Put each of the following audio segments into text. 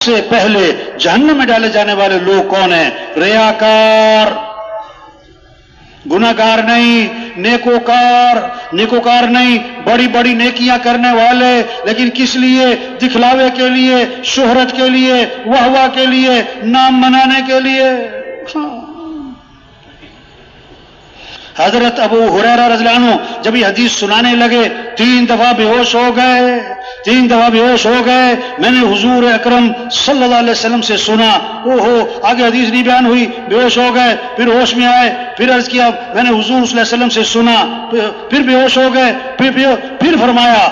سے پہلے جہنم میں ڈالے جانے والے لوگ کون ہیں؟ ریاکار، گناہگار نہیں، نیکوکار نہیں، بڑی بڑی نیکیاں کرنے والے، لیکن کس لیے؟ دکھلاوے کے لیے، شہرت کے لیے، واہ واہ کے لیے، نام منانے کے لیے۔ حضرت ابو ہریرہ رضی اللہ عنہ جب یہ حدیث سنانے لگے 3 دفعہ بے ہوش ہو گئے۔ میں نے حضور اکرم صلی اللہ علیہ وسلم سے سنا، آگے حدیث نہیں بیان ہوئی، بے ہوش ہو گئے، پھر ہوش میں آئے، پھر عرض کیا میں نے حضور صلی اللہ علیہ وسلم سے سنا، پھر بے ہوش ہو گئے، پھر فرمایا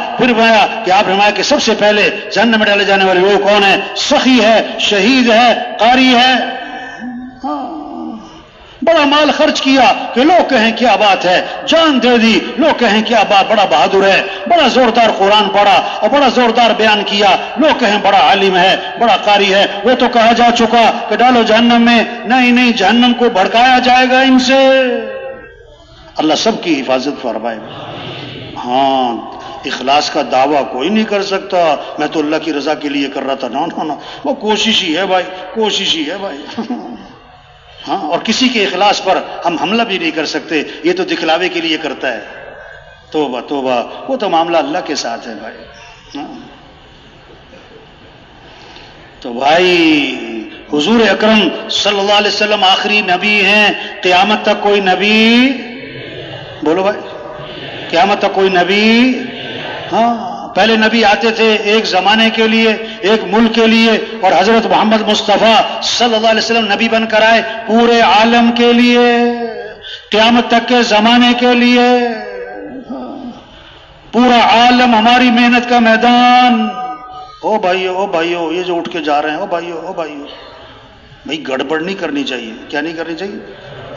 کہ آپ فرمایا کہ سب سے پہلے جہنم میں ڈالے جانے والے لوگ کون ہیں؟ سخی ہے، شہید ہے، قاری ہے۔ بڑا مال خرچ کیا کہ لوگ کہیں کیا بات ہے، جان دے دی لوگ کہیں کیا بات، بڑا بہادر ہے، بڑا زوردار قرآن پڑھا اور بڑا زوردار بیان کیا، لوگ کہیں بڑا عالم ہے، بڑا قاری ہے۔ وہ تو کہا جا چکا کہ ڈالو جہنم میں، نہیں جہنم کو بھڑکایا جائے گا ان سے۔ اللہ سب کی حفاظت فرمائے۔ ہاں، اخلاص کا دعویٰ کوئی نہیں کر سکتا میں تو اللہ کی رضا کے لیے کر رہا تھا، نہ وہ کوشش ہی ہے بھائی ہاں، اور کسی کے اخلاص پر ہم حملہ بھی نہیں کر سکتے، یہ تو دکھلاوے کے لیے کرتا ہے۔ توبہ، وہ تو معاملہ اللہ کے ساتھ ہے بھائی۔ ہاں، تو بھائی حضور اکرم صلی اللہ علیہ وسلم آخری نبی ہیں، قیامت تک کوئی نبی، بولو بھائی، قیامت تک کوئی نبی، ہاں پہلے نبی آتے تھے ایک زمانے کے لیے، ایک ملک کے لیے، اور حضرت محمد مصطفیٰ صلی اللہ علیہ وسلم نبی بن کر آئے پورے عالم کے لیے، قیامت تک کے زمانے کے لیے۔ پورا عالم ہماری محنت کا میدان۔ او بھائیو یہ جو اٹھ کے جا رہے ہیں، او بھائیو بھائی گڑبڑ نہیں کرنی چاہیے۔ کیا نہیں کرنی چاہیے؟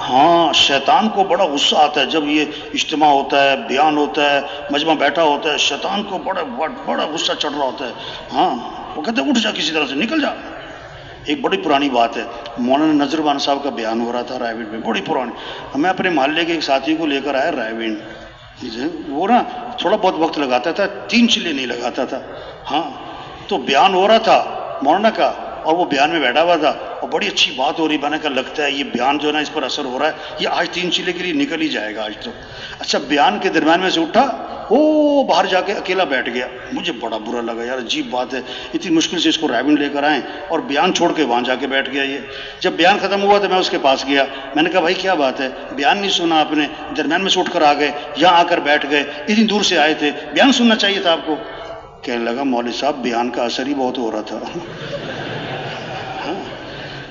ہاں، شیطان کو بڑا غصہ آتا ہے جب یہ اجتماع ہوتا ہے، بیان ہوتا ہے، مجمع بیٹھا ہوتا ہے، شیطان کو بڑا غصہ چڑھ رہا ہوتا ہے۔ ہاں، وہ کہتے ہیں اٹھ جا، کسی طرح سے نکل جا۔ ایک بڑی پرانی بات ہے، مولانا نذر بان صاحب کا بیان ہو رہا تھا رائے وینڈ میں، بڑی پرانی۔ میں اپنے محلے کے ایک ساتھی کو لے کر آیا رائے وینڈ، وہ نا تھوڑا بہت وقت لگاتا تھا، 3 چلے نہیں لگاتا تھا۔ ہاں، تو بیان ہو رہا تھا مولانا کا، اور وہ بیان میں بیٹھا ہوا تھا اور بڑی اچھی بات ہو رہی، بنے کا لگتا ہے یہ بیان جو ہے نا اس پر اثر ہو رہا ہے، یہ آج 3 چلے کے لیے نکل ہی جائے گا آج تو۔ اچھا، بیان کے درمیان میں سے اٹھا، باہر جا کے اکیلا بیٹھ گیا۔ مجھے بڑا برا لگا، یار عجیب بات ہے، اتنی مشکل سے اس کو رائے وینڈ لے کر آئیں اور بیان چھوڑ کے وہاں جا کے بیٹھ گیا یہ۔ جب بیان ختم ہوا تو میں اس کے پاس گیا، میں نے کہا بھائی کیا بات ہے، بیان نہیں سنا آپ نے، درمیان میں سے اٹھ کر آ گئے، یہاں آ کر بیٹھ گئے، اتنی دور سے آئے تھے، بیان سننا چاہیے تھا آپ کو۔ کہنے لگا مولوی صاحب بیان کا اثر ہی بہت ہو رہا تھا۔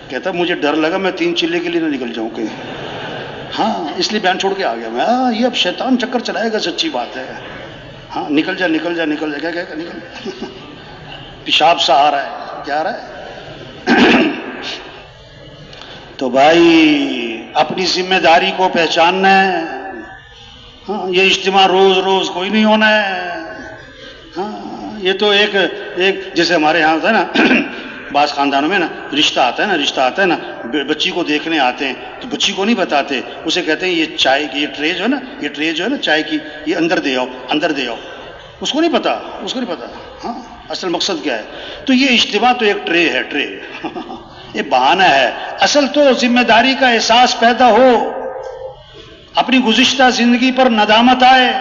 کہتا مجھے ڈر لگا میں 3 چلے کے لیے نہ نکل جاؤں کہیں، ہاں اس لیے بیان چھوڑ کے آ گیا میں۔ یہ اب شیطان چکر چلائے گا، سچی بات ہے۔ ہاں، نکل جا کیا نکل، پیشاب سا آ رہا ہے، کیا آ رہا ہے؟ تو بھائی اپنی ذمہ داری کو پہچاننا ہے۔ ہاں، یہ اجتماع روز کوئی نہیں ہونا ہے۔ ہاں، یہ تو ایک جیسے ہمارے یہاں ہوتا ہے نا، بعض خاندانوں میں نا رشتہ آتا ہے نا، بچی کو دیکھنے آتے ہیں تو بچی کو نہیں بتاتے، اسے کہتے ہیں یہ چائے کی یہ ٹرے جو ہے نا چائے کی، یہ اندر دے آؤ، اس کو نہیں پتا۔ ہاں، اصل مقصد کیا ہے؟ تو یہ اجتماع تو ایک ٹرے ہے، یہ بہانہ ہے۔ اصل تو ذمہ داری کا احساس پیدا ہو، اپنی گزشتہ زندگی پر ندامت آئے،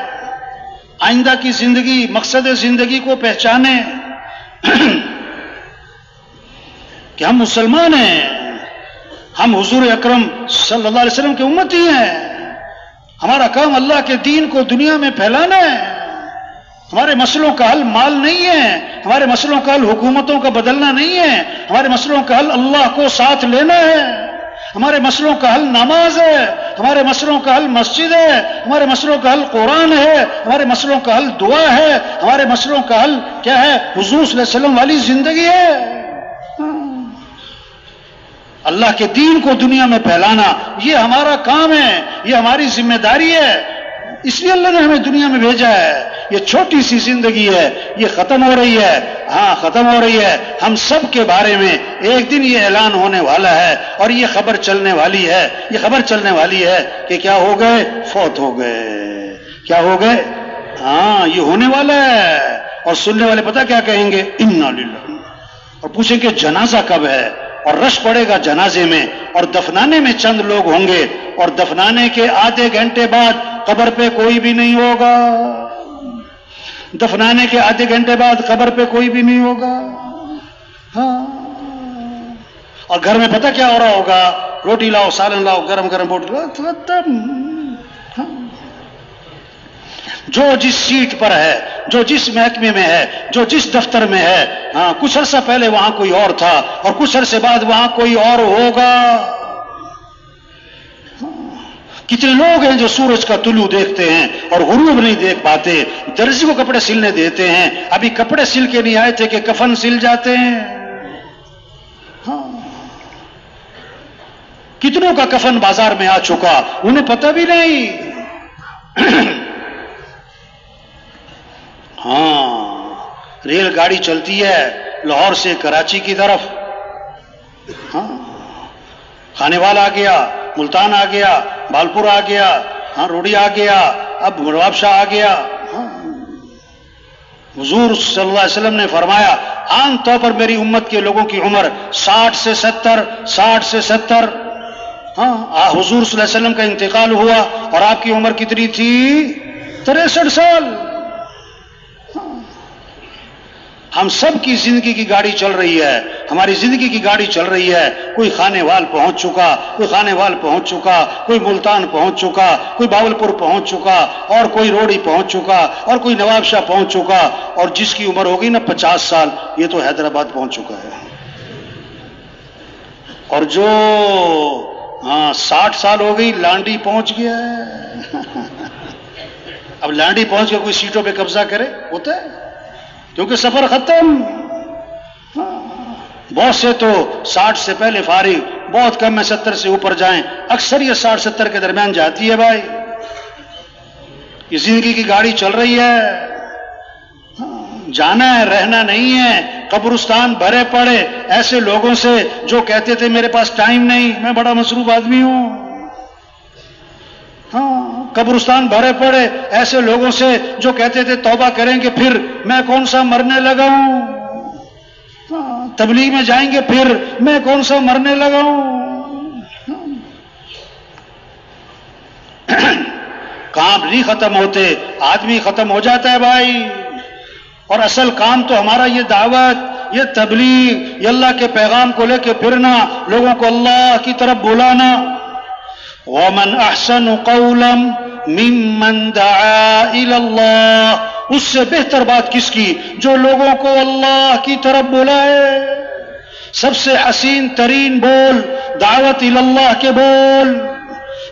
آئندہ کی زندگی، مقصد زندگی کو پہچانے کہ ہم مسلمان ہیں، ہم حضور اکرم صلی اللہ علیہ وسلم کے امتی ہیں، ہمارا کام اللہ کے دین کو دنیا میں پھیلانا ہے۔ ہمارے مسئلوں کا حل مال نہیں ہے، ہمارے مسئلوں کا حل حکومتوں کا بدلنا نہیں ہے، ہمارے مسئلوں کا حل اللہ کو ساتھ لینا ہے، ہمارے مسئلوں کا حل نماز ہے، ہمارے مسئلوں کا حل مسجد ہے، ہمارے مسئلوں کا حل قرآن ہے، ہمارے مسئلوں کا حل دعا ہے، ہمارے مسئلوں کا حل کیا ہے؟ حضور صلی اللہ علیہ وسلم والی زندگی ہے۔ اللہ کے دین کو دنیا میں پھیلانا یہ ہمارا کام ہے، یہ ہماری ذمہ داری ہے، اس لیے اللہ نے ہمیں دنیا میں بھیجا ہے۔ یہ چھوٹی سی زندگی ہے، یہ ختم ہو رہی ہے، ختم ہو رہی ہے۔ ہم سب کے بارے میں ایک دن یہ اعلان ہونے والا ہے اور یہ خبر چلنے والی ہے کہ کیا ہو گئے؟ فوت ہو گئے۔ کیا ہو گئے؟ یہ ہونے والا ہے۔ اور سننے والے پتہ کیا کہیں گے؟ انا للہ، اور پوچھیں کہ جنازہ کب ہے، اور رش پڑے گا جنازے میں، اور دفنانے میں چند لوگ ہوں گے، اور دفنانے کے آدھے گھنٹے بعد قبر پہ کوئی بھی نہیں ہوگا، دفنانے کے آدھے گھنٹے بعد قبر پہ کوئی بھی نہیں ہوگا. ہاں، اور گھر میں پتہ کیا ہو رہا ہوگا؟ روٹی لاؤ، سالن لاؤ، گرم گرم روٹی لاؤ، ختم. جو جس سیٹ پر ہے، جو جس محکمے میں ہے، جو جس دفتر میں ہے، ہاں، کچھ عرصہ پہلے وہاں کوئی اور تھا اور کچھ عرصے بعد وہاں کوئی اور ہوگا. کتنے لوگ ہیں جو سورج کا طلوع دیکھتے ہیں اور غروب نہیں دیکھ پاتے، درزی کو کپڑے سلنے دیتے ہیں، ابھی کپڑے سل کے نہیں آئے تھے کہ کفن سل جاتے ہیں. ہاں، کتنوں کا کفن بازار میں آ چکا، انہیں پتہ بھی نہیں. ہاں، ریل گاڑی چلتی ہے لاہور سے کراچی کی طرف. ہاں، کھانے والا آ گیا، ملتان آ گیا، بالپور آ گیا، ہاں، روڑی آ گیا، اب نواب شاہ آ گیا. ہاں، حضور صلی اللہ علیہ وسلم نے فرمایا عام طور پر میری امت کے لوگوں کی عمر 60 سے 70. ہاں، حضور صلی اللہ علیہ وسلم کا انتقال ہوا اور آپ کی عمر کتنی تھی؟ 63 سال. ہم سب کی زندگی کی گاڑی چل رہی ہے، ہماری زندگی کی گاڑی چل رہی ہے. کوئی خانے وال پہنچ چکا، کوئی خانے وال پہنچ چکا، کوئی ملتان پہنچ چکا، کوئی باولپور پہنچ چکا، اور کوئی روڑی پہنچ چکا، اور کوئی نواب شاہ پہنچ چکا، اور جس کی عمر ہوگی نا 50 سال یہ تو حیدرآباد پہنچ چکا ہے. اور جو 60 سال ہو گئی لانڈی پہنچ گیا ہے. اب لانڈی پہنچ کے کوئی سیٹوں پہ قبضہ کرے؟ ہوتا ہے، کیونکہ سفر ختم. بہت سے تو 60 سے پہلے فارغ، بہت کم میں 70 سے اوپر جائیں، اکثر یہ 60-70 کے درمیان جاتی ہے. بھائی یہ زندگی کی گاڑی چل رہی ہے، جانا ہے، رہنا نہیں ہے. قبرستان بھرے پڑے ایسے لوگوں سے جو کہتے تھے میرے پاس ٹائم نہیں، میں بڑا مصروف آدمی ہوں. ہاں، قبرستان بھرے پڑے ایسے لوگوں سے جو کہتے تھے توبہ کریں گے پھر میں کون سا مرنے لگا ہوں. ہاں، تبلیغ میں جائیں گے پھر میں کون سا مرنے لگا ہوں. کام نہیں ختم ہوتے، آدمی ختم ہو جاتا ہے بھائی. اور اصل کام تو ہمارا یہ دعوت، یہ تبلیغ، یہ اللہ کے پیغام کو لے کے پھرنا، لوگوں کو اللہ کی طرف بلانا. وَمَنْ أَحْسَنُ قَوْلًا مِّمَّنْ دَعَا إِلَى اللَّهِ، اس سے بہتر بات کس کی جو لوگوں کو اللہ کی طرف بلائے. سب سے حسین ترین بول دعوت الی اللہ کے بول،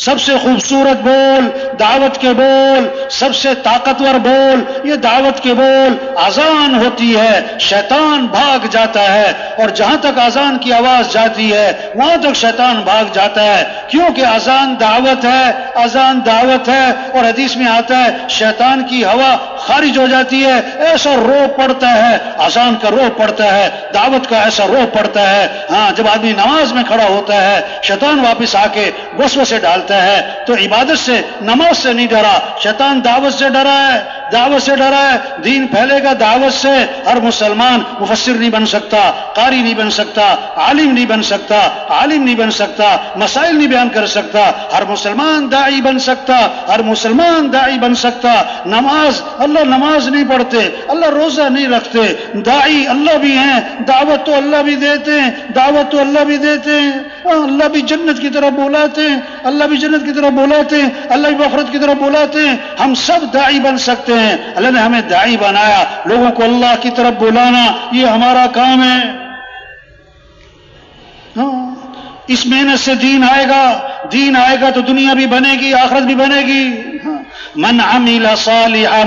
سب سے خوبصورت بول دعوت کے بول، سب سے طاقتور بول یہ دعوت کے بول. اذان ہوتی ہے شیطان بھاگ جاتا ہے، اور جہاں تک اذان کی آواز جاتی ہے وہاں تک شیطان بھاگ جاتا ہے، کیونکہ اذان دعوت ہے، اذان دعوت ہے. اور حدیث میں آتا ہے شیطان کی ہوا خارج ہو جاتی ہے، ایسا رو پڑتا ہے، اذان کا رو پڑتا ہے، دعوت کا ایسا رو پڑتا ہے. ہاں، جب آدمی نماز میں کھڑا ہوتا ہے شیطان واپس آ کے وسوسے ڈالتا ہے. تو عبادت سے، نماز سے نہیں ڈرا، شیطان دعوت سے ڈرا ہے، دعوت سے ڈرا ہے. دین پھیلے گا دعوت سے. ہر مسلمان مفسر نہیں بن سکتا، قاری نہیں بن سکتا، عالم نہیں بن سکتا، عالم نہیں بن سکتا، مسائل نہیں بیان کر سکتا. ہر مسلمان داعی بن سکتا، ہر مسلمان داعی بن سکتا. نماز، اللہ نماز نہیں پڑھتے، اللہ روزہ نہیں رکھتے، داعی اللہ بھی ہیں، دعوت تو اللہ بھی دیتے ہیں، دعوت تو اللہ بھی دیتے ہیں. اللہ بھی جنت کی طرف بلاتے ہیں، اللہ بھی جنت کی طرف بلاتے ہیں، اللہ بھی مغفرت کی طرف بلاتے ہیں. ہم سب داعی بن سکتے ہیں. اللہ نے ہمیں داعی بنایا، لوگوں کو اللہ کی طرف بلانا یہ ہمارا کام ہے. اس محنت سے دین آئے گا، دین آئے گا تو دنیا بھی بنے گی، آخرت بھی بنے گی. من عمل صالحا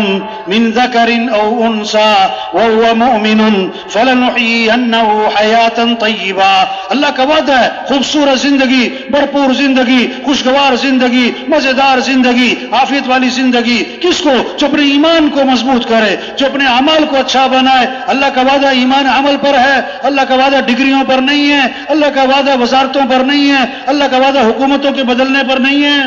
من ذکر او انثى وهو مؤمن فلنحيينه حیاتا طیبا. اللہ کا وعدہ ہے خوبصورت زندگی، بھرپور زندگی، خوشگوار زندگی، مزیدار زندگی، عافیت والی زندگی. کس کو؟ جو اپنے ایمان کو مضبوط کرے، جو اپنے اعمال کو اچھا بنائے. اللہ کا وعدہ ایمان عمل پر ہے، اللہ کا وعدہ ڈگریوں پر نہیں ہے، اللہ کا وعدہ وزارتوں پر نہیں ہے، اللہ کا وعدہ حکومتوں کے بدلنے پر نہیں ہے.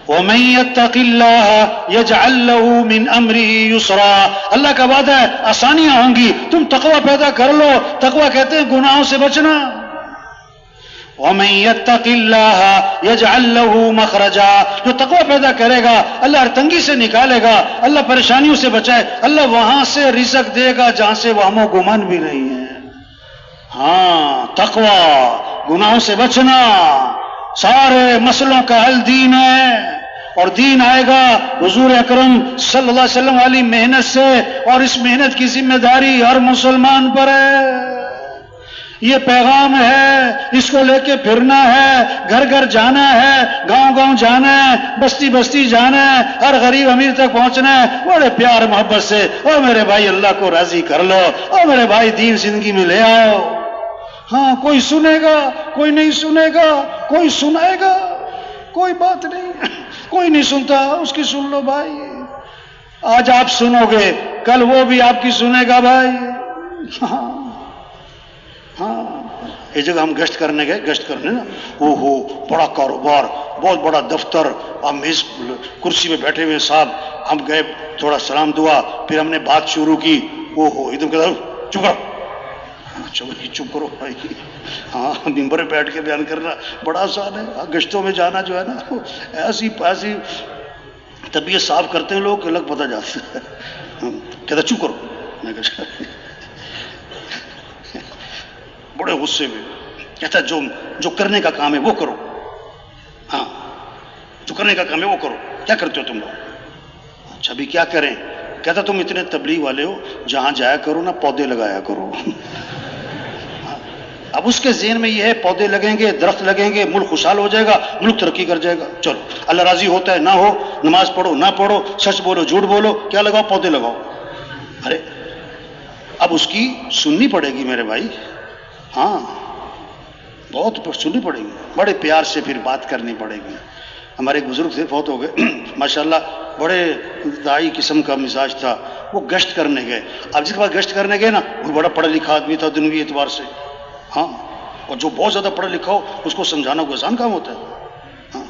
وَمَن يَتَّقِ اللَّهَ يَجْعَل لَّهُ مِنْ أَمْرِهِ يُسْرًا، اللہ کا وعدہ ہے آسانیاں ہوں گی، تم تقوی پیدا کر لو۔ تقوی کہتے ہیں گناہوں سے بچنا۔ وَمَن يَتَّقِ اللَّهَ يَجْعَل لَّهُ مَخْرَجًا، جو تقوی پیدا کرے گا اللہ ہر تنگی سے نکالے گا، اللہ پریشانیوں سے بچائے، اللہ وہاں سے رزق دے گا جہاں سے وہم و گمان بھی نہیں ہے۔ ہاں تقوی، گناہوں سے بچنا، سارے مسئلوں کا حل دین ہے، اور دین آئے گا حضور اکرم صلی اللہ علیہ وسلم والی محنت سے، اور اس محنت کی ذمہ داری ہر مسلمان پر ہے۔ یہ پیغام ہے، اس کو لے کے پھرنا ہے، گھر گھر جانا ہے، گاؤں گاؤں جانا ہے، بستی بستی جانا ہے، ہر غریب امیر تک پہنچنا ہے، بڑے پیار محبت سے۔ او میرے بھائی اللہ کو راضی کر لو، او میرے بھائی دین زندگی میں لے آؤ۔ ہاں کوئی سنے گا، کوئی نہیں سنے گا، کوئی سنائے گا، کوئی بات نہیں، کوئی نہیں سنتا اس کی سن لو بھائی۔ آج آپ سنو گے کل وہ بھی آپ کی سنے گا بھائی۔ ہاں یہ جگہ ہم گشت کرنے گئے، گشت کرنے نا، بڑا کاروبار، بہت بڑا دفتر، ہم میز کرسی میں بیٹھے ہوئے صاحب، ہم گئے تھوڑا سلام دعا، پھر ہم نے بات شروع کی، ادھر کہتا چپ کرو، چپ کرو بھائی۔ ہاں ممبر پہ بیٹھ کے بیان کرنا بڑا آسان ہے، گشتوں میں جانا جو ہے نا ایسی طبیعت صاف کرتے ہیں لوگ الگ پتہ جاتا ہے۔ کہتا چپ کرو، میں کہتا بڑے غصے میں، کہتا جو کرنے کا کام ہے وہ کرو، ہاں جو کرنے کا کام ہے وہ کرو، کیا کرتے ہو تم لوگ؟ اچھا بھی کیا کریں؟ کہتا تم اتنے تبلیغ والے ہو، جہاں جایا کرو نا پودے لگایا کرو۔ اب اس کے ذہن میں یہ ہے پودے لگیں گے، درخت لگیں گے، ملک خوشحال ہو جائے گا، ملک ترقی کر جائے گا۔ چلو اللہ راضی ہوتا ہے نہ ہو، نماز پڑھو نہ پڑھو، سچ بولو جھوٹ بولو، کیا لگاؤ؟ پودے لگاؤ۔ ارے اب اس کی سننی پڑے گی میرے بھائی، ہاں بہت سننی پڑے گی، بڑے پیار سے پھر بات کرنی پڑے گی۔ ہمارے ایک بزرگ تھے، فوت ہو گئے، ماشاءاللہ بڑے دائی قسم کا مزاج تھا، وہ گشت کرنے گئے۔ اب جس کے بعد گشت کرنے گئے نا، وہ بڑا پڑھا لکھا آدمی تھا دنیوی اعتبار سے، ہاں، اور جو بہت زیادہ پڑھا لکھا ہو اس کو سمجھانا کوئی آسان کام ہوتا ہے، ہاں۔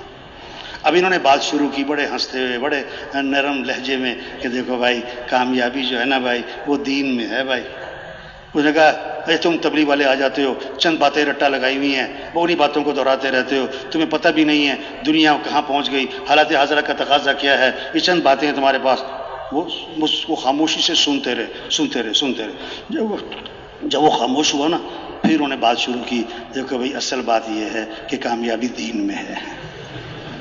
اب انہوں نے بات شروع کی بڑے ہنستے ہوئے، بڑے نرم لہجے میں کہ دیکھو بھائی کامیابی جو ہے نا بھائی وہ دین میں ہے بھائی۔ اس نے کہا تم تبلیغ والے آ جاتے ہو، چند باتیں رٹا لگائی ہوئی ہیں، وہ انہی باتوں کو دہراتے رہتے ہو، تمہیں پتہ بھی نہیں ہے دنیا کہاں پہنچ گئی، حالات حاضرہ کا تقاضا کیا ہے، یہ چند باتیں ہیں تمہارے پاس۔ وہ خاموشی سے سنتے رہے۔ جب وہ خاموش ہوا نا، پھر انہوں نے بات شروع کی، دیکھو بھائی اصل بات یہ ہے کہ کامیابی دین میں ہے۔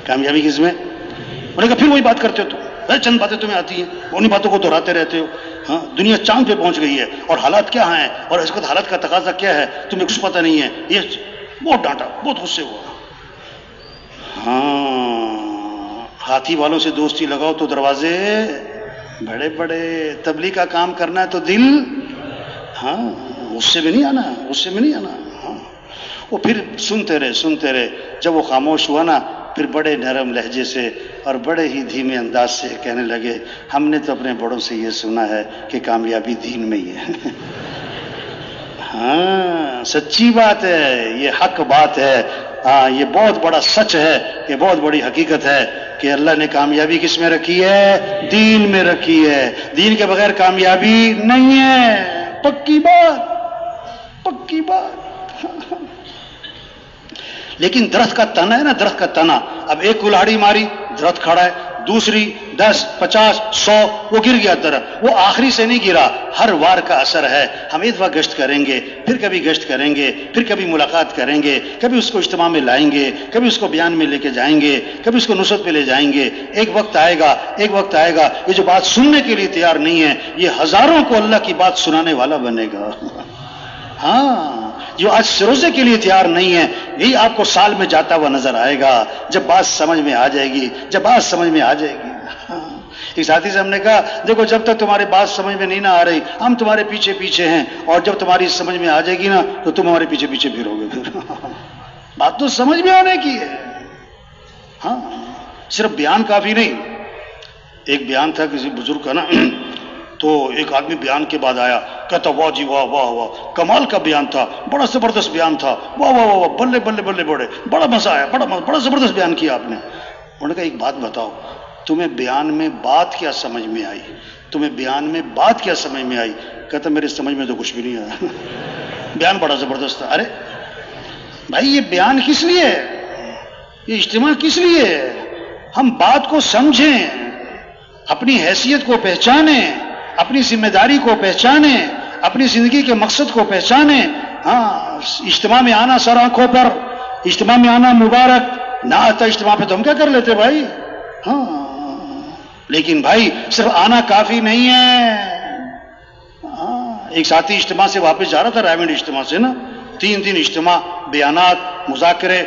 کامیابی کس میں؟ انہوں نے کہا پھر وہی بات کرتے ہو تم، چند باتیں تمہیں آتی ہیں، انہی باتوں کو دہراتے رہتے ہو۔ ہاں دنیا چاند پہ پہنچ گئی ہے، اور حالات کیا ہیں، اور اس وقت حالات کا تقاضا کیا ہے تمہیں کچھ پتہ نہیں ہے۔ یہ بہت ڈانٹا، بہت غصے ہوا۔ ہاں ہاتھی والوں سے دوستی لگاؤ تو دروازے بڑے بڑے، تبلیغ کا کام کرنا ہے تو دل، ہاں غصے میں نہیں آنا، ہاں۔ وہ پھر سنتے رہے، جب وہ خاموش ہوا نا، پھر بڑے نرم لہجے سے اور بڑے ہی دھیمے انداز سے کہنے لگے، ہم نے تو اپنے بڑوں سے یہ سنا ہے کہ کامیابی دین میں ہی ہے۔ ہاں سچی بات ہے، یہ حق بات ہے، ہاں یہ بہت بڑا سچ ہے، یہ بہت بڑی حقیقت ہے کہ اللہ نے کامیابی کس میں رکھی ہے؟ دین میں رکھی ہے۔ دین کے بغیر کامیابی نہیں ہے، پکی بات۔ لیکن درخت کا تنا ہے نا، درخت کا تنا، اب ایک کلاڑی ماری درخت کھڑا ہے، دوسری 10 50 100 وہ گر گیا درخت، وہ آخری سے نہیں گرا، ہر وار کا اثر ہے۔ ہم ایک بار گشت کریں گے، پھر کبھی گشت کریں گے، پھر کبھی ملاقات کریں گے، کبھی اس کو اجتماع میں لائیں گے، کبھی اس کو بیان میں لے کے جائیں گے، کبھی اس کو نصرت پہ لے جائیں گے۔ ایک وقت آئے گا یہ جو بات سننے کے لیے تیار نہیں ہے، یہ ہزاروں کو اللہ کی بات سنانے والا بنے گا۔ ہاں جو آج سروزے کے لیے تیار نہیں ہے، یہی آپ کو سال میں جاتا ہوا نظر آئے گا جب بات سمجھ میں آ جائے گی، ہاں۔ ایک ساتھی سے ہم نے کہا دیکھو جب تک تمہاری بات سمجھ میں نہیں نہ آ رہی ہم تمہارے پیچھے ہیں، اور جب تمہاری سمجھ میں آ جائے گی نا تو تم ہمارے پیچھے پھرو گے۔ بات تو سمجھ میں آنے کی ہے، ہاں صرف بیان کافی نہیں۔ ایک بیان تھا کسی بزرگ کا نا، تو ایک آدمی بیان کے بعد آیا، کہتا واہ جی واہ واہ واہ، کمال کا بیان تھا، بڑا زبردست بیان تھا، واہ واہ واہ، بلے بلے بلے، بڑا مزہ آیا، بڑا زبردست بیان کیا آپ نے۔ انہوں نے کہا ایک بات بتاؤ، تمہیں بیان میں بات کیا سمجھ میں آئی؟ تمہیں بیان میں بات کیا سمجھ میں آئی؟ کہتا میرے سمجھ میں تو کچھ بھی نہیں آیا بیان بڑا زبردست تھا۔ ارے بھائی یہ بیان کس لیے ہے؟ یہ اجتماع کس لیے ہے؟ ہم بات کو سمجھیں، اپنی حیثیت کو پہچانیں، اپنی ذمہ داری کو پہچانیں، اپنی زندگی کے مقصد کو پہچانیں۔ ہاں اجتماع میں آنا سر آنکھوں پر، اجتماع میں آنا مبارک، نہ آتا اجتماع پہ تو ہم کیا کر لیتے بھائی؟ ہاں لیکن بھائی صرف آنا کافی نہیں ہے۔ ایک ساتھی اجتماع سے واپس جا رہا تھا، رائے منڈ اجتماع سے نا، 3 دن اجتماع، بیانات، مذاکرے،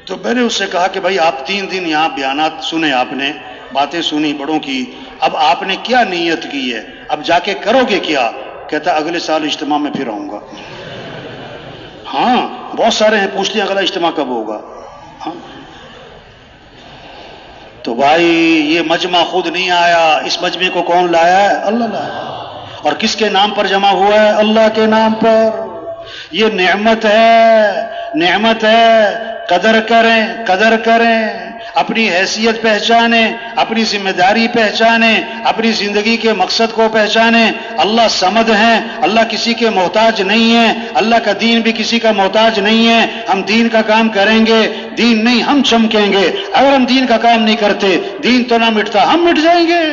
تو میں نے اس سے کہا کہ بھائی آپ 3 دن یہاں بیانات سنے، آپ نے باتیں سنی بڑوں کی، اب آپ نے کیا نیت کی ہے؟ اب جا کے کرو گے کیا؟ کہتا اگلے سال اجتماع میں پھر آؤں گا۔ ہاں بہت سارے ہیں پوچھتے ہیں اگلا اجتماع کب ہوگا؟ ہاں تو بھائی یہ مجمع خود نہیں آیا، اس مجمع کو کون لایا ہے؟ اللہ لایا۔ اور کس کے نام پر جمع ہوا ہے؟ اللہ کے نام پر۔ یہ نعمت ہے، نعمت ہے، قدر کریں، قدر کریں، اپنی حیثیت پہچانیں، اپنی ذمہ داری پہچانیں، اپنی زندگی کے مقصد کو پہچانیں۔ اللہ صمد ہیں، اللہ کسی کے محتاج نہیں ہے، اللہ کا دین بھی کسی کا محتاج نہیں ہے۔ ہم دین کا کام کریں گے، دین نہیں ہم چمکیں گے۔ اگر ہم دین کا کام نہیں کرتے دین تو نہ مٹتا، ہم مٹ جائیں گے۔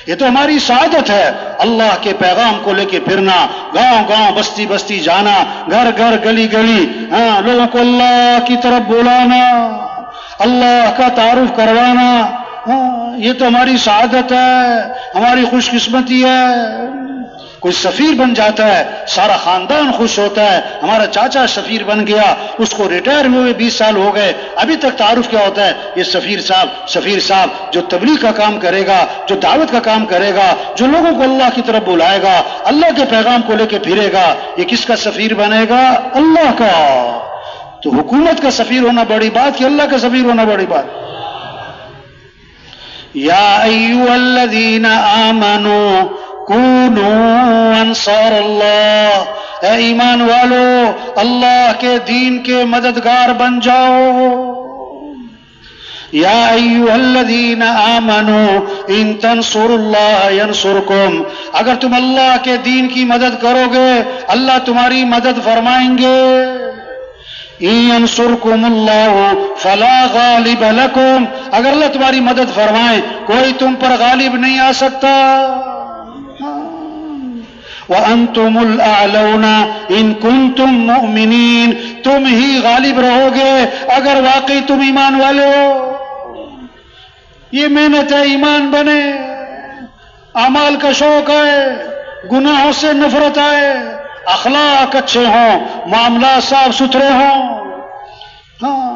یہ تو ہماری سعادت ہے، اللہ کے پیغام کو لے کے پھرنا، گاؤں گاؤں بستی بستی جانا، گھر گھر گلی گلی، ہاں لوگوں کو اللہ کی طرف بلانا، اللہ کا تعارف کروانا۔ ہاں یہ تو ہماری سعادت ہے، ہماری خوش قسمتی ہے۔ کوئی سفیر بن جاتا ہے سارا خاندان خوش ہوتا ہے، ہمارا چاچا سفیر بن گیا، اس کو ریٹائر ہوئے 20 سال ہو گئے، ابھی تک تعارف کیا ہوتا ہے؟ یہ سفیر صاحب، سفیر صاحب جو تبلیغ کا کام کرے گا، جو دعوت کا کام کرے گا، جو لوگوں کو اللہ کی طرف بلائے گا، اللہ کے پیغام کو لے کے پھرے گا، یہ کس کا سفیر بنے گا؟ اللہ کا۔ تو حکومت کا سفیر ہونا بڑی بات کہ اللہ کا سفیر ہونا بڑی بات؟ یا ایھا الذین آمنوا کونوا انصار اللہ، اے ایمان والو اللہ کے دین کے مددگار بن جاؤ۔ یا ایھا الذین آمنوا ان تنصروا اللہ ینصرکم، اگر تم اللہ کے دین کی مدد کرو گے اللہ تمہاری مدد فرمائیں گے۔ ان ینصرکم اللہ فلا غالب لکم، اگر اللہ تمہاری مدد فرمائے کوئی تم پر غالب نہیں آ سکتا۔ وَأَنْتُمُ الْأَعْلَوْنَ إِن كُنتُم مُؤْمِنِينَ، تم ہی غالب رہو گے اگر واقعی تم ایمان والے ہو۔ یہ محنت ہے ایمان بنے، اعمال کا شوق آئے، گناہوں سے نفرت آئے، اخلاق اچھے ہوں، معاملات صاف ستھرے ہوں۔ ہاں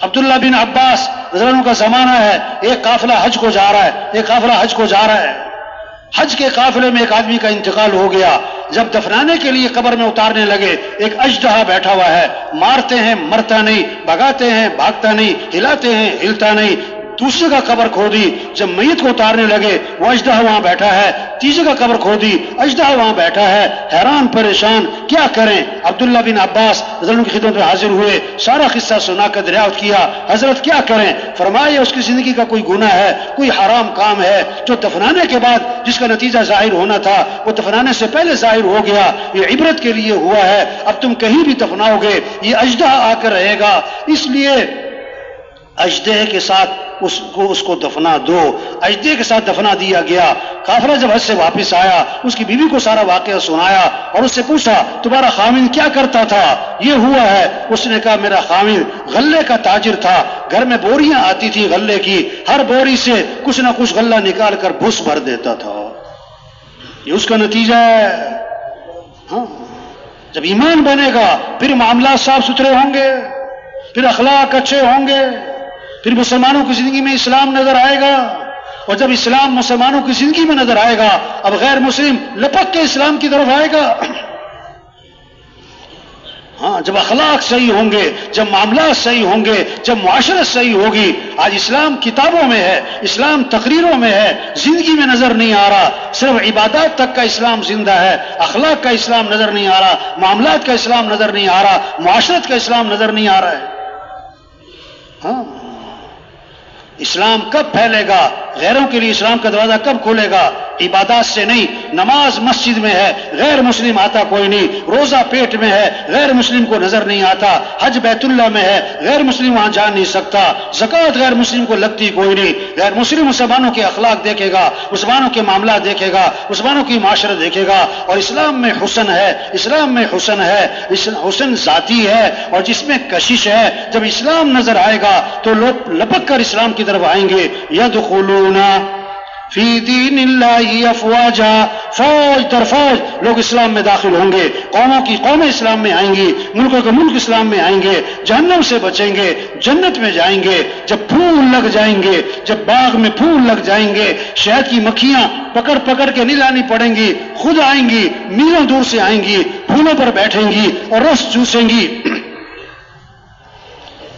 عبداللہ بن عباس رضی اللہ عنہ کا زمانہ ہے، ایک قافلہ حج کو جا رہا ہے، ایک قافلہ حج کو جا رہا ہے، حج کے قافلے میں ایک آدمی کا انتقال ہو گیا، جب دفنانے کے لیے قبر میں اتارنے لگے ایک اژدہا بیٹھا ہوا ہے، مارتے ہیں مرتا نہیں، بھگاتے ہیں بھاگتا نہیں، ہلاتے ہیں ہلتا نہیں، دوسرے کا قبر کھودی، جب میت کو اتارنے لگے وہ اژدہا وہاں بیٹھا ہے، تیسرے کا قبر کھودی، اژدہا وہاں بیٹھا ہے، حیران پریشان کیا کریں۔ عبداللہ بن عباس رضی اللہ عنہ کی خدمت میں حاضر ہوئے، سارا قصہ سنا کر دریافت کیا، حضرت کیا کریں؟ فرمایا اس کی زندگی کا کوئی گناہ ہے، کوئی حرام کام ہے جو دفنانے کے بعد جس کا نتیجہ ظاہر ہونا تھا وہ دفنانے سے پہلے ظاہر ہو گیا، یہ عبرت کے لیے ہوا ہے، اب تم کہیں بھی دفناؤ گے یہ اژدہا آ کر رہے گا، اس لیے اژدہے کے ساتھ اس کو دفنا دو۔ اژدہے کے ساتھ دفنا دیا گیا۔ قافلہ جب حج سے واپس آیا اس کی بیوی کو سارا واقعہ سنایا اور اس سے پوچھا تمہارا خاوند کیا کرتا تھا؟ یہ ہوا ہے۔ اس نے کہا میرا خاوند غلے کا تاجر تھا، گھر میں بوریاں آتی تھی غلے کی، ہر بوری سے کچھ نہ کچھ غلہ نکال کر بھس بھر دیتا تھا، یہ اس کا نتیجہ ہے۔ ہاں جب ایمان بنے گا پھر معاملات صاف ستھرے ہوں گے، پھر اخلاق اچھے ہوں گے، پھر مسلمانوں کی زندگی میں اسلام نظر آئے گا، اور جب اسلام مسلمانوں کی زندگی میں نظر آئے گا اب غیر مسلم لپک کے اسلام کی طرف آئے گا۔ ہاں جب اخلاق صحیح ہوں گے، جب معاملات صحیح ہوں گے، جب معاشرت صحیح ہوگی۔ آج اسلام کتابوں میں ہے، اسلام تقریروں میں ہے، زندگی میں نظر نہیں آ رہا، صرف عبادات تک کا اسلام زندہ ہے، اخلاق کا اسلام نظر نہیں آ رہا، معاملات کا اسلام نظر نہیں آ رہا، معاشرت کا اسلام نظر نہیں آ رہا ہے۔ ہاں اسلام کب پھیلے گا؟ غیروں کے لیے اسلام کا دروازہ کب کھولے گا؟ عبادات سے نہیں. نماز مسجد میں ہے، غیر مسلم آتا کوئی نہیں. روزہ پیٹ میں ہے، غیر مسلم کو نظر نہیں آتا. حج بیت اللہ میں ہے، غیر مسلم وہاں جا نہیں سکتا. زکوٰۃ غیر مسلم کو لگتی کوئی نہیں. غیر مسلم مسلمانوں کے اخلاق دیکھے گا، مسلمانوں کے معاملات دیکھے گا، مسلمانوں کی معاشرت دیکھے گا. اور اسلام میں حسن ہے، اسلام میں حسن ہے، حسن ذاتی ہے اور جس میں کشش ہے. جب اسلام نظر آئے گا تو لوگ لپک کر اسلام کی طرف آئیں گے. یدخلون فی دین اللہ افواجا، فوج در فوج لوگ اسلام میں داخل ہوں گے. قوموں کی قومیں اسلام میں آئیں گی، ملکوں کے ملک اسلام میں آئیں گے. جہنم سے بچیں گے، جنت میں جائیں گے. جب پھول لگ جائیں گے، جب باغ میں پھول لگ جائیں گے، شہد کی مکھیاں پکڑ پکڑ کے نہیں لانی پڑیں گی، خود آئیں گی، میلوں دور سے آئیں گی، پھولوں پر بیٹھیں گی اور رس چوسیں گی.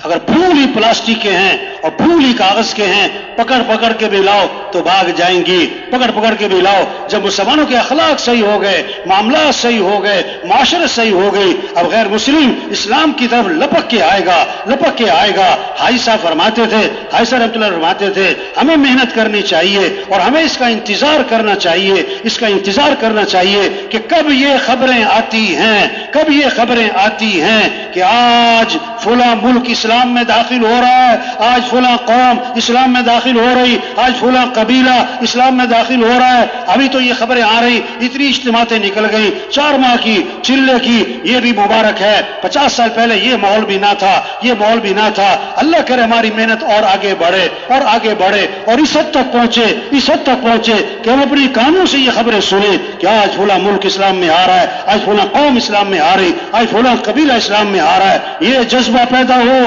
اگر پھول ہی پلاسٹک کے ہیں اور پھول ہی کاغذ کے ہیں، پکڑ پکڑ کے بھی لاؤ تو بھاگ جائیں گی. پکڑ پکڑ کے بھی لاؤ. جب مسلمانوں کے اخلاق صحیح ہو گئے، معاملات صحیح ہو گئے، معاشرت صحیح ہو گئی، اب غیر مسلم اسلام کی طرف لپک کے آئے گا، لپک کے آئے گا. حاجی صاحب فرماتے تھے، حاجی صاحب رحمۃ اللہ فرماتے تھے، ہمیں محنت کرنی چاہیے اور ہمیں اس کا انتظار کرنا چاہیے، اس کا انتظار کرنا چاہیے کہ کب یہ خبریں آتی ہیں، کب یہ خبریں آتی ہیں کہ آج فلاں ملک اسلام میں داخل ہو رہا ہے، آج فلاں قوم اسلام میں داخل ہو رہی، آج فلاں قبیلہ اسلام میں داخل ہو رہا ہے. ابھی تو یہ خبریں آ رہی، اتنی اجتماعاتیں نکل گئی، 4 ماہ کی، چلے کی. یہ بھی مبارک ہے. 50 سال پہلے یہ ماحول بھی نہ تھا، یہ ماحول بھی نہ تھا. اللہ کرے ہماری محنت اور آگے بڑھے اور آگے بڑھے اور اس حد تک پہنچے، اس حد تک پہنچے کہ ہم اپنی کانوں سے یہ خبریں سنیں کہ آج فلاں ملک اسلام میں آ رہا ہے، آج فلاں قوم اسلام میں آ رہی، آج فلاں قبیلہ اسلام میں آ رہا ہے. یہ جذبہ پیدا ہو.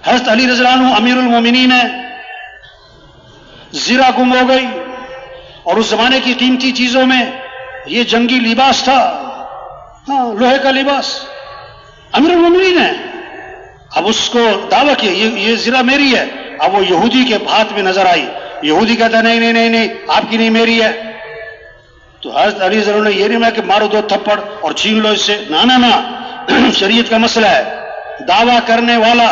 حضرت علی رضی اللہ عنہ امیر المومنین ہے، زرہ گم ہو گئی اور اس زمانے کی قیمتی چیزوں میں یہ جنگی لباس تھا، ہاں لوہے کا لباس. امیر المومنین ہے. اب اس کو دعویٰ کیا یہ زرہ میری ہے. اب وہ یہودی کے ہاتھ میں نظر آئی. یہودی کہتا نہیں نہیں نہیں نہیں آپ کی نہیں میری ہے. تو حضرت علی رضی اللہ عنہ نے یہ نہیں میں کہ مارو 2 تھپڑ اور چھین لو اس سے. نہ شریعت کا مسئلہ ہے. دعویٰ کرنے والا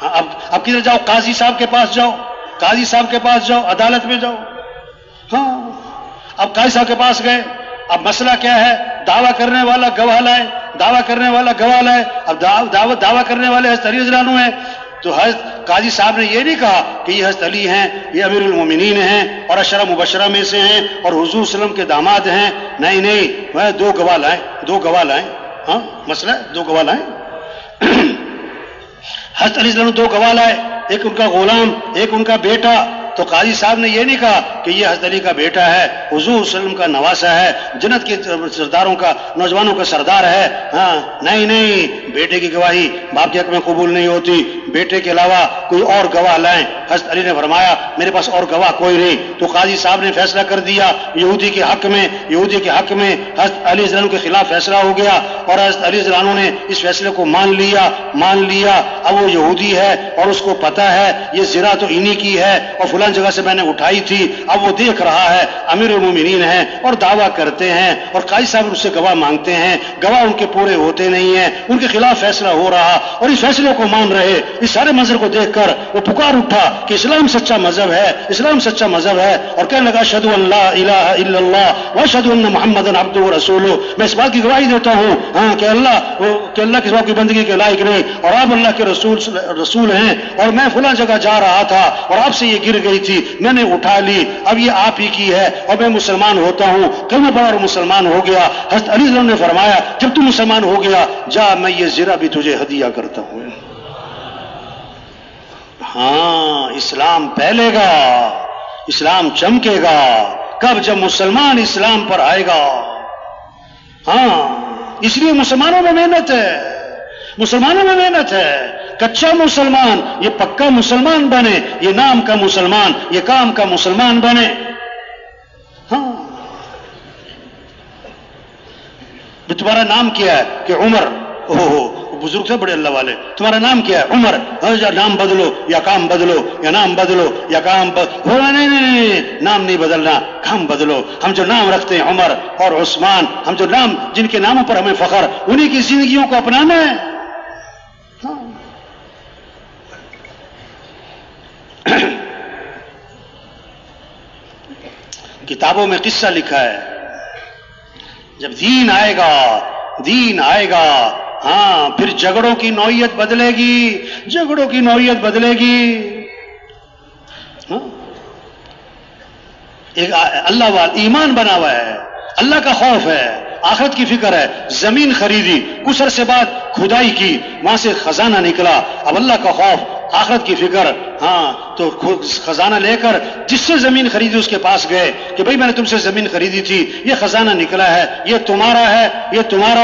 اب کدھر جاؤ؟ قاضی صاحب کے پاس جاؤ، قاضی صاحب کے پاس جاؤ، عدالت میں جاؤ. ہاں اب قاضی صاحب کے پاس گئے. اب مسئلہ کیا ہے؟ دعویٰ کرنے والا گواہ لائے، دعویٰ کرنے والا گواہ لائے. اب دعویٰ کرنے والے حضرت علی رضی اللہ عنہ ہیں. تو حضرت قاضی صاحب نے یہ نہیں کہا کہ یہ حضرت علی ہیں، یہ امیر المومنین ہیں اور عشرہ مبشرہ میں سے ہیں اور حضور صلی اللہ علیہ وسلم کے داماد ہیں. نہیں نہیں وہ 2 گواہ لائیں، 2 گواہ لائیں. ہاں مسئلہ ہے 2 گواہ لائیں. حضرت علی رضی اللہ عنہ 2 گواہ لائے، ایک ان کا غلام، ایک ان کا بیٹا. تو قاضی صاحب نے یہ نہیں کہا کہ یہ حضرت علی کا بیٹا ہے، حضور صلی اللہ علیہ وسلم کا نواسا ہے، جنت کے سرداروں کا، نوجوانوں کا سردار ہے. ہاں نہیں نہیں بیٹے کی گواہی باپ کے حق میں قبول نہیں ہوتی، بیٹے کے علاوہ کوئی اور گواہ لائیں. حضرت علی نے فرمایا میرے پاس اور گواہ کوئی نہیں. تو قاضی صاحب نے فیصلہ کر دیا یہودی کے حق میں، یہودی کے حق میں حضرت علی رضی اللہ عنہ کے خلاف فیصلہ ہو گیا اور حضرت علی رضی اللہ عنہ نے اس فیصلے کو مان لیا. اب وہ یہودی ہے اور اس کو پتا ہے یہ زرہ تو انہی کی ہے اور فلاں جگہ سے میں نے اٹھائی تھی. اب وہ دیکھ رہا ہے امیر المومنین ہیں اور دعویٰ کرتے ہیں اور قاضی صاحب اس سے گواہ مانگتے ہیں، گواہ ان کے پورے ہوتے نہیں ہیں، ان کے خلاف فیصلہ ہو رہا اور اس فیصلے کو مان رہے. اس سارے منظر کو دیکھ کر وہ پکار اٹھا کہ اسلام سچا مذہب ہے، اسلام سچا مذہب ہے. اور کہنے لگا اشہد ان لا الہ الا اللہ واشہد ان محمدا عبدہ ورسولہ. میں اس بات کی گواہی دیتا ہوں ہاں کہ اللہ کے سوا کی بندگی کے لائق نہیں اور آپ اللہ کے رسول ہیں اور میں فلاں جگہ جا رہا تھا اور آپ سے یہ گر گئی تھی، میں نے اٹھا لی، اب یہ آپ ہی کی ہے اور میں مسلمان ہوتا ہوں. کلمہ پڑھا اور مسلمان ہو گیا. حضرت علی رضی اللہ عنہ نے فرمایا جب تم مسلمان ہو گیا جا میں یہ زرہ بھی تجھے ہدیہ کرتا ہوں. ہاں اسلام پھیلے گا، اسلام چمکے گا کب؟ جب مسلمان اسلام پر آئے گا. ہاں اس لیے مسلمانوں میں محنت ہے، مسلمانوں میں محنت ہے. کچا مسلمان یہ پکا مسلمان بنے، یہ نام کا مسلمان، یہ کام کا مسلمان بنے. ہاں تمہارا نام کیا ہے؟ کہ عمر. بزرگ تھے بڑے اللہ والے. تمہارا نام کیا ہے؟ عمر. نام بدلو یا کام بدلو، یا نام بدلو یا کام نہیں، نام نہیں بدلنا، کام بدلو. ہم جو نام رکھتے ہیں عمر اور عثمان، ہم جو نام جن کے ناموں پر ہمیں فخر، انہی کی زندگیوں کو اپنانا ہے. کتابوں میں قصہ لکھا ہے، جب دین آئے گا ہاں پھر جھگڑوں کی نوعیت بدلے گی ہاں؟ ایک اللہ والا ایمان بنا ہوا ہے، اللہ کا خوف ہے، آخرت کی فکر ہے، زمین خریدی، کچھ عرصے بعد کھدائی کی، وہاں سے خزانہ نکلا، اب اللہ کا خوف، آخرت کی فکر، ہاں تو خزانہ لے کر جس سے زمین خریدی اس کے پاس گئے کہ بھئی میں نے تم سے زمین خریدی تھی، یہ خزانہ نکلا ہے، یہ تمہارا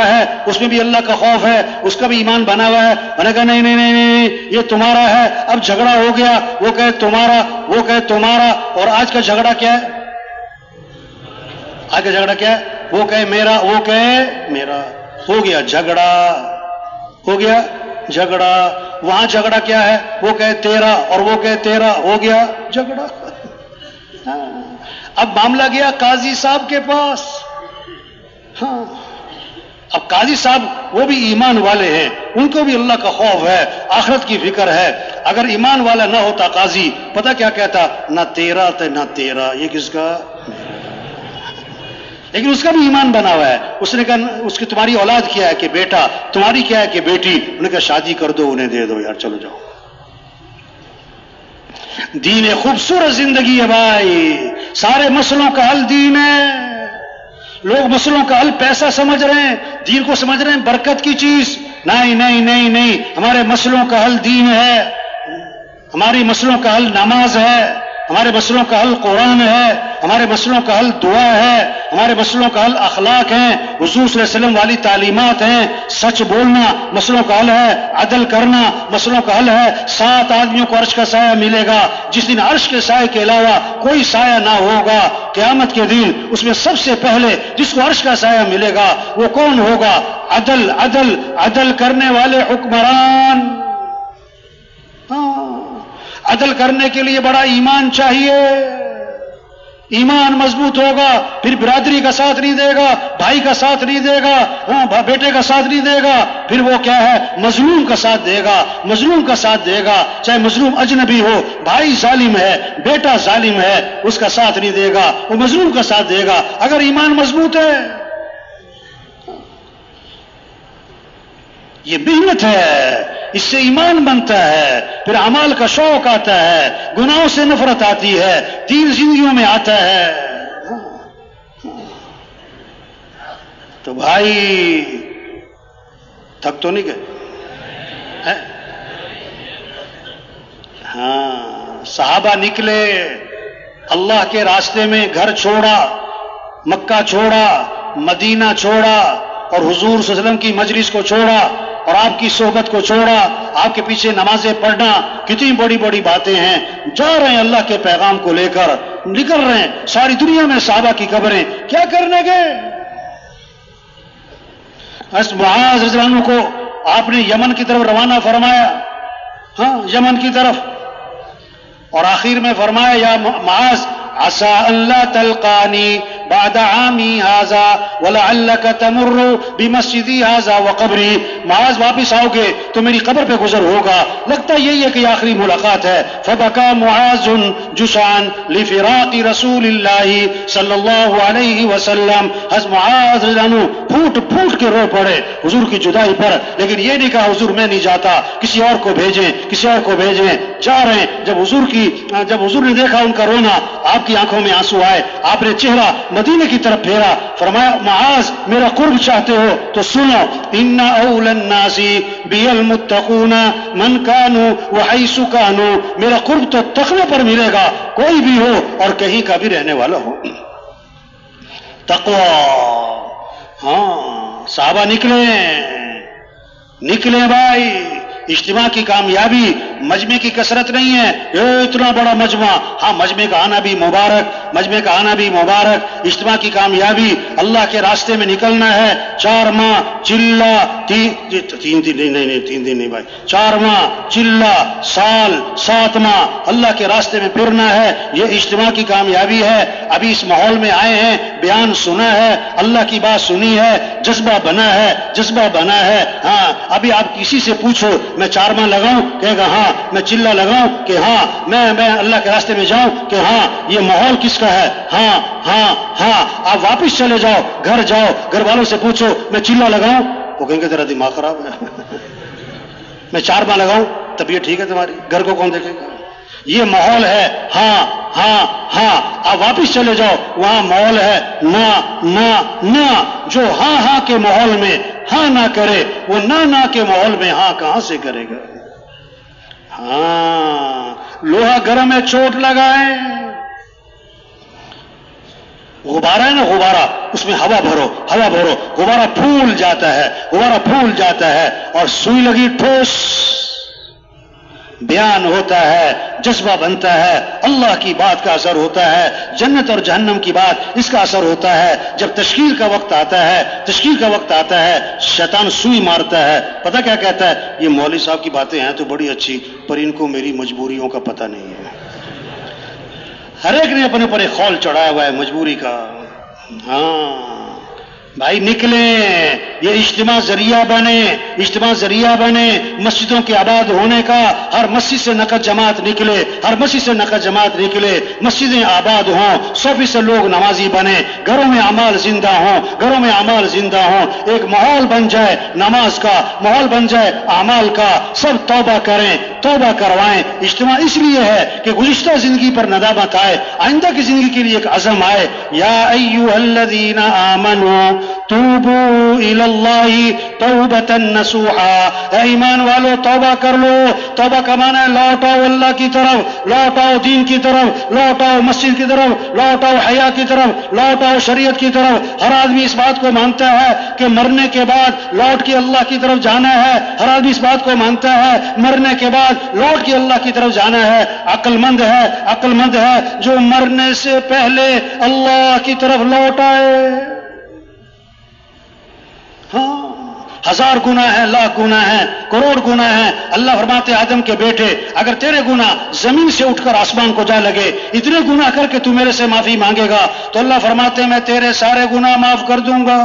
ہے، اس میں بھی اللہ کا خوف ہے، اس کا بھی ایمان بنا ہوا ہے، میں نے کہا نہیں یہ تمہارا ہے، اب جھگڑا ہو گیا، وہ کہے تمہارا، اور آج کا جھگڑا کیا ہے؟ وہ کہے میرا، ہو گیا جھگڑا، وہاں جھگڑا کیا ہے؟ وہ کہے تیرا اور وہ کہے تیرا، ہو گیا جھگڑا۔ اب معاملہ گیا قاضی صاحب کے پاس، ہاں اب قاضی صاحب وہ بھی ایمان والے ہیں، ان کو بھی اللہ کا خوف ہے، آخرت کی فکر ہے، اگر ایمان والا نہ ہوتا قاضی پتہ کیا کہتا؟ نہ تیرا نہ تیرا، یہ کس کا؟ لیکن اس کا بھی ایمان بنا ہوا ہے، اس نے کہا اس کی تمہاری اولاد کیا ہے کہ بیٹا، تمہاری کیا ہے کہ بیٹی، انہوں نے کہا شادی کر دو، انہیں دے دو یار، چلو جاؤ۔ دین خوبصورت زندگی ہے بھائی، سارے مسئلوں کا حل دین ہے۔ لوگ مسئلوں کا حل پیسہ سمجھ رہے ہیں، دین کو سمجھ رہے ہیں برکت کی چیز، نہیں، ہمارے مسئلوں کا حل دین ہے، ہماری مسئلوں کا حل نماز ہے، ہمارے مسئلوں کا حل قرآن ہے، ہمارے مسئلوں کا حل دعا ہے، ہمارے مسئلوں کا حل اخلاق ہیں، حضور صلی اللہ علیہ وسلم والی تعلیمات ہیں، سچ بولنا مسئلوں کا حل ہے، عدل کرنا مسئلوں کا حل ہے۔ 7 آدمیوں کو عرش کا سایہ ملے گا، جس دن عرش کے سایہ کے علاوہ کوئی سایہ نہ ہوگا قیامت کے دن، اس میں سب سے پہلے جس کو عرش کا سایہ ملے گا وہ کون ہوگا؟ عدل کرنے والے حکمران۔ عدل کرنے کے لیے بڑا ایمان چاہیے، ایمان مضبوط ہوگا پھر برادری کا ساتھ نہیں دے گا، بھائی کا ساتھ نہیں دے گا، بیٹے کا ساتھ نہیں دے گا، پھر وہ کیا ہے؟ مظلوم کا ساتھ دے گا، چاہے مظلوم اجنبی ہو، بھائی ظالم ہے، بیٹا ظالم ہے، اس کا ساتھ نہیں دے گا، وہ مظلوم کا ساتھ دے گا اگر ایمان مضبوط ہے۔ یہ محنت ہے، اس سے ایمان بنتا ہے، پھر اعمال کا شوق آتا ہے، گناہوں سے نفرت آتی ہے، دین زندگیوں میں آتا ہے۔ تو بھائی تھک تو نہیں گئے؟ ہاں صحابہ نکلے، اللہ کے راستے میں گھر چھوڑا، مکہ چھوڑا، مدینہ چھوڑا، اور حضور صلی اللہ علیہ وسلم کی مجلس کو چھوڑا، اور آپ کی صحبت کو چھوڑا، آپ کے پیچھے نمازیں پڑھنا، کتنی بڑی بڑی باتیں ہیں، جا رہے ہیں اللہ کے پیغام کو لے کر، نکل رہے ہیں، ساری دنیا میں صحابہ کی قبریں، کیا کرنے گئے؟ معاذ رضی اللہ عنہ کو آپ نے یمن کی طرف روانہ فرمایا، ہاں یمن کی طرف، اور آخر میں فرمایا یا معاذ عسى ألا تلقاني بعد عامي هذا ولعلك تمر بمسجدي هذا وقبري، معاذ واپس آؤ گے تو میری قبر پہ گزر ہوگا، لگتا یہی ہے کہ آخری ملاقات ہے۔ فبكى معاذ جشعا لفراق رسول اللہ صلی اللہ علیہ وسلم، حضرت معاذ رضی اللہ عنہ پھوٹ پھوٹ کے رو پڑے حضور کی جدائی پر، لیکن یہ نہیں کہا حضور میں نہیں جاتا، کسی اور کو بھیجیں، جا رہے ہیں۔ جب حضور نے دیکھا ان کا رونا، آپ کی آنکھوں میں آنسو آئے، آپ نے چہرہ مدینے کی طرف پھیرا، فرمایا معاذ میرا قرب چاہتے ہو تو سنو، ان اول الناس بی المتقون من کانوا وحیث کانوا، میرا قرب تو تقوی پر ملے گا، کوئی بھی ہو اور کہیں کا بھی رہنے والا ہو۔ تقوی، ہاں صحابہ نکلے بھائی۔ اجتماع کی کامیابی مجمع کی کثرت نہیں ہے، یہ اتنا بڑا مجمع، ہاں مجمع کا آنا بھی مبارک، اجتماع کی کامیابی اللہ کے راستے میں نکلنا ہے، 4 ماہ چلہ، 3 دن نہیں بھائی، 4 ماہ چلہ، سال 7 ماہ اللہ کے راستے میں پھرنا ہے، یہ اجتماع کی کامیابی ہے۔ ابھی اس ماحول میں آئے ہیں، بیان سنا ہے، اللہ کی بات سنی ہے، جذبہ بنا ہے، ہاں ابھی آپ کسی سے پوچھو میں 4 ماہ لگاؤں، کہے گا ہاں ہاں میں چلا لگاؤں کہ ہاں میں اللہ کے راستے میں جاؤں کہ ہاں یہ ماحول کس کا ہے، ہاں ہاں ہاں. آپ واپس چلے جاؤ، گھر والوں سے پوچھو میں چلا لگاؤں، وہ کہیں گے تیرا دماغ خراب ہے. میں 4 ماہ لگاؤں طبیعت ٹھیک ہے تمہاری، گھر کو کون دیکھے گا؟ یہ ماحول ہے، ہاں ہاں ہاں. آپ واپس چلے جاؤ، وہاں ماحول ہے نہ نہ نہ. جو ہاں ہاں کے ماحول میں ہاں نہ کرے، وہ نہ کے ماحول میں ہاں کہاں سے کرے گا؟ ہاں لوہا گرم ہے، چوٹ لگائے. غبارہ ہے نا غبارہ، اس میں ہوا بھرو، غبارہ پھول جاتا ہے اور سوئی لگی ٹھوس، بیان ہوتا ہے، جذبہ بنتا ہے، اللہ کی بات کا اثر ہوتا ہے، جنت اور جہنم کی بات اس کا اثر ہوتا ہے. جب تشکیل کا وقت آتا ہے شیطان سوئی مارتا ہے. پتہ کیا کہتا ہے؟ یہ مولوی صاحب کی باتیں ہیں تو بڑی اچھی، پر ان کو میری مجبوریوں کا پتہ نہیں ہے. ہر ایک نے اپنے اوپر ایک خول چڑھایا ہوا ہے مجبوری کا. ہاں بھائی نکلیں، یہ اجتماع ذریعہ بنے مسجدوں کے آباد ہونے کا. ہر مسجد سے نقد جماعت نکلے، مسجدیں آباد ہوں، 100% لوگ نمازی بنے، گھروں میں اعمال زندہ ہوں. ایک ماحول بن جائے نماز کا، ماحول بن جائے اعمال کا. سب توبہ کروائیں. اجتماع اس لیے ہے کہ گزشتہ زندگی پر ندامت آئے، آئندہ کی زندگی کے لیے ایک عزم آئے. یا ایھا الذین آمنوا توبوا الی اللہ توبۃ نصوحا. اے ایمان والو توبہ کر لو. توبہ کا معنی ہے لوٹاؤ اللہ کی طرف، لوٹاؤ دین کی طرف، لوٹاؤ مسجد کی طرف، لوٹاؤ حیا کی طرف، لوٹاؤ شریعت کی طرف. ہر آدمی اس بات کو مانتا ہے کہ مرنے کے بعد لوٹ کے اللہ کی طرف جانا ہے. ہر آدمی اس بات کو مانتا ہے مرنے کے بعد لوٹ کے اللہ کی طرف جانا ہے. عقل مند ہے جو مرنے سے پہلے اللہ کی طرف لوٹ آئے. ہاں 1000 گناہ ہیں، لاکھ گناہ ہیں، کروڑ گناہ ہیں. اللہ فرماتے آدم کے بیٹے اگر تیرے گناہ زمین سے اٹھ کر آسمان کو جا لگے، اتنے گناہ کر کے تو میرے سے معافی مانگے گا تو اللہ فرماتے میں تیرے سارے گناہ معاف کر دوں گا.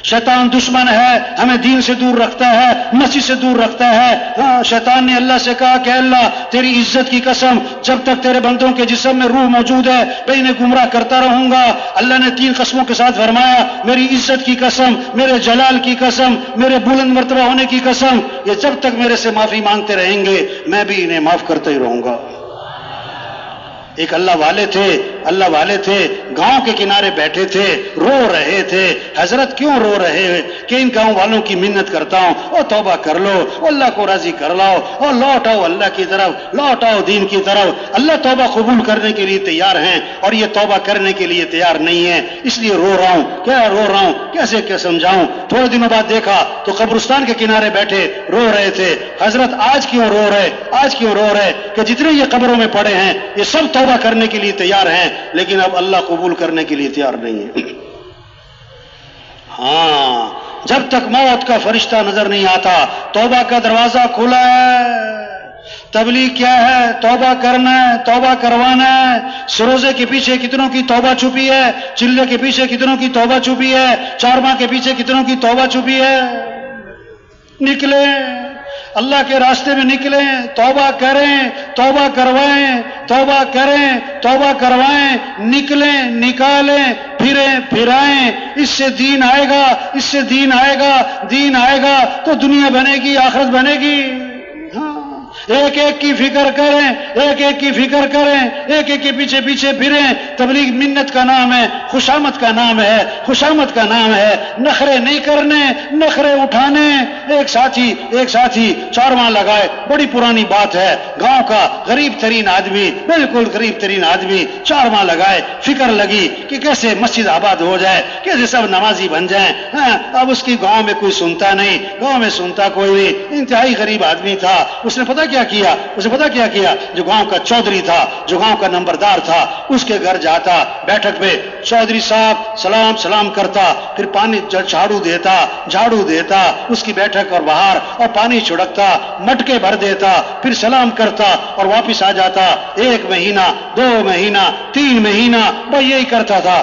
شیطان دشمن ہے، ہمیں دین سے دور رکھتا ہے، مسجد سے دور رکھتا ہے. ہاں شیطان نے اللہ سے کہا کہ اللہ تیری عزت کی قسم جب تک تیرے بندوں کے جسم میں روح موجود ہے میں انہیں گمراہ کرتا رہوں گا. اللہ نے 3 قسموں کے ساتھ فرمایا میری عزت کی قسم، میرے جلال کی قسم، میرے بلند مرتبہ ہونے کی قسم، یہ جب تک میرے سے معافی مانگتے رہیں گے میں بھی انہیں معاف کرتا ہی رہوں گا. ایک اللہ والے تھے گاؤں کے کنارے بیٹھے تھے، رو رہے تھے. حضرت کیوں رو رہے کہ ان گاؤں والوں کی منت کرتا ہوں او توبہ کر لو، اللہ کو راضی کر لاؤ اور لوٹ آؤ اللہ کی طرف، لوٹ آؤ دین کی طرف. اللہ توبہ قبول کرنے کے لیے تیار ہیں اور یہ توبہ کرنے کے لیے تیار نہیں ہے، اس لیے رو رہا ہوں. کیسے کیا سمجھاؤں؟ تھوڑے دنوں بعد دیکھا تو قبرستان کے کنارے بیٹھے رو رہے تھے. حضرت آج کیوں رو رہے کہ جتنے یہ قبروں میں پڑے ہیں یہ سب توبہ کرنے کے لیے تیار ہیں لیکن اب اللہ قبول کرنے کے لیے تیار نہیں ہے. ہاں جب تک موت کا فرشتہ نظر نہیں آتا توبہ کا دروازہ کھلا ہے. تبلیغ کیا ہے؟ توبہ کرنا ہے، توبہ کروانا ہے. سروزے کے پیچھے کتنوں کی توبہ چھپی ہے، چلے کے پیچھے کتنوں کی توبہ چھپی ہے، 4 ماہ کے پیچھے کتنوں کی توبہ چھپی ہے. نکلیں اللہ کے راستے میں، نکلیں، توبہ کریں، توبہ کروائیں، نکلیں، نکالیں، پھرائیں. اس سے دین آئے گا تو دنیا بنے گی، آخرت بنے گی. ایک ایک کی فکر کریں، ایک ایک کے پیچھے پھریں. تبلیغ منت کا نام ہے، خوشامد کا نام ہے. نخرے نہیں کرنے، نخرے اٹھانے. ایک ساتھی 4 ماہ لگائے، بڑی پرانی بات ہے، گاؤں کا غریب ترین آدمی، بالکل غریب ترین آدمی 4 ماہ لگائے. فکر لگی کہ کیسے مسجد آباد ہو جائے، کیسے سب نمازی بن جائیں. اب اس کی گاؤں میں کوئی سنتا نہیں، گاؤں میں سنتا کوئی نہیں. انتہائی غریب آدمی تھا. اس نے پتہ کیا کیا جو گاؤں کا چودھری تھا، جو گاؤں کا نمبردار تھا، اس کے گھر جاتا، بیٹھک پہ چودھری صاحب سلام کرتا، پھر پانی جھاڑو دیتا اس کی بیٹھک اور باہر، اور پانی چھڑکتا، مٹکے بھر دیتا، پھر سلام کرتا اور واپس آ جاتا. 1 مہینہ، 2 مہینہ، 3 مہینہ بھائی یہی کرتا تھا.